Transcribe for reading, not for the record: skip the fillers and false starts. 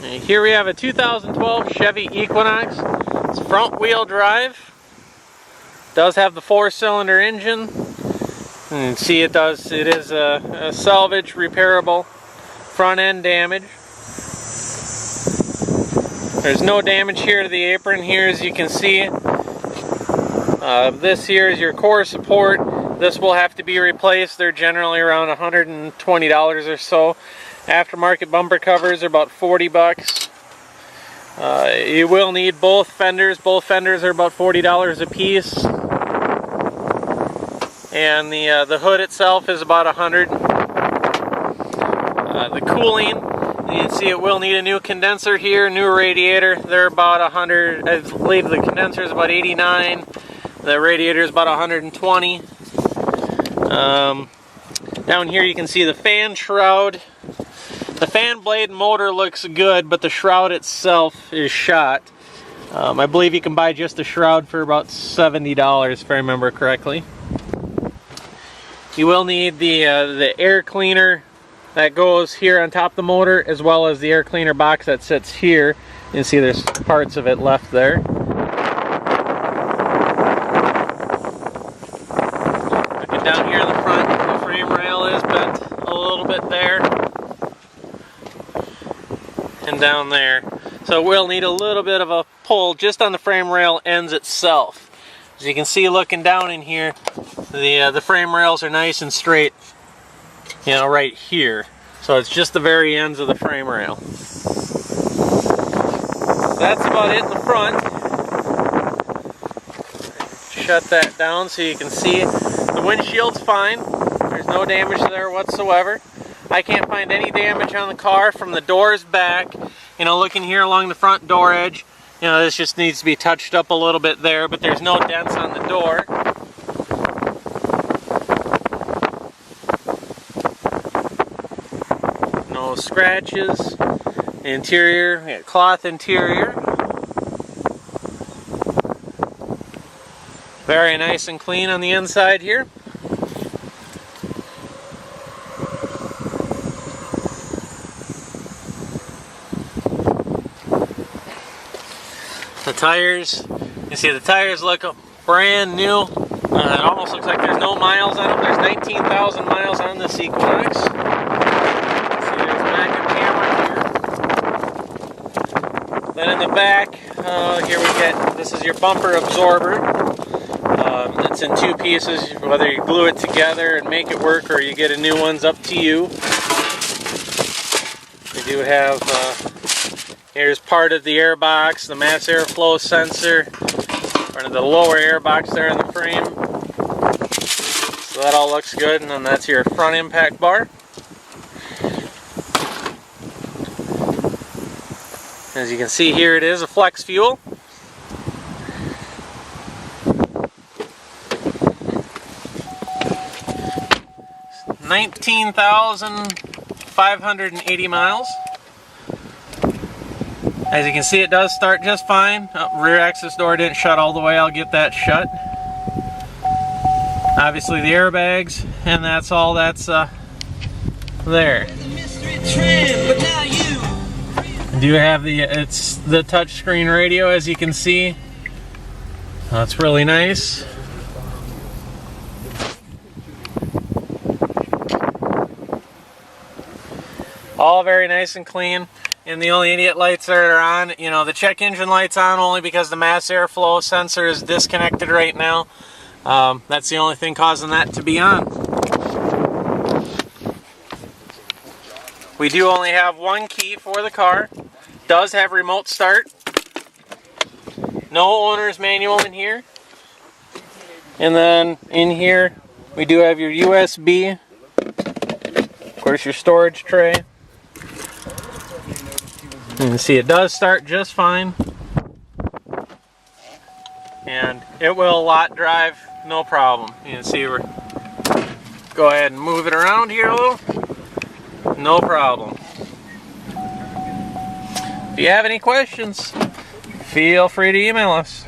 Here we have a 2012 Chevy Equinox. It's front wheel drive. Does have the 4-cylinder engine. And see, it is a salvage repairable front end damage. There's no damage here to the apron here, as you can see. This here is your core support. This will have to be replaced. They're generally around $120 or so. Aftermarket bumper covers are about 40 bucks. You will need both fenders. Both fenders are about $40 a piece. And the hood itself is about $100. The cooling, you can see it will need a new condenser here, new radiator. They're about $100. I believe the condenser is about $89. The radiator is about $120. Down here you can see the fan shroud. The fan blade motor looks good, but the shroud itself is shot. I believe you can buy just the shroud for about $70 if I remember correctly. You will need the air cleaner that goes here on top of the motor, as well as the air cleaner box that sits here. You can see there's parts of it left there. Looking down here in the front, the frame rail is bent a little bit there. And down there. So we'll need a little bit of a pull just on the frame rail ends itself. As you can see looking down in here, the frame rails are nice and straight, you know, right here. So it's just the very ends of the frame rail. So that's about it in the front. Shut that down so you can see. The windshield's fine. There's no damage there whatsoever. I can't find any damage on the car from the doors back. You know, looking here along the front door edge, you know, this just needs to be touched up a little bit there, but there's no dents on the door. No scratches. Interior, we got cloth interior. Very nice and clean on the inside here. The tires, you see the tires look brand new. It almost looks like there's no miles on them. There's 19,000 miles on this Equinox. See, there's a backup camera here. Then in the back, here we get, this is your bumper absorber. It's in two pieces. Whether you glue it together and make it work or you get a new one's up to you. We do have here's part of the air box, the mass airflow sensor, part of the lower air box there in the frame. So that all looks good, and then that's your front impact bar. As you can see here, it is a flex fuel. $19,580 miles. As you can see, it does start just fine. Rear access door didn't shut all the way. I'll get that shut. Obviously the airbags, and that's all that's there. Do you have it's the touchscreen radio, as you can see. That's really nice. All very nice and clean. And the only idiot lights that are on, you know, the check engine light's on only because the mass airflow sensor is disconnected right now. That's the only thing causing that to be on. We do only have one key for the car. Does have remote start. No owner's manual in here. And then in here we do have your USB. Of course, your storage tray. You can see it does start just fine, and it will lot drive no problem. You can see we're go ahead and move it around here a little, no problem. If you have any questions, feel free to email us.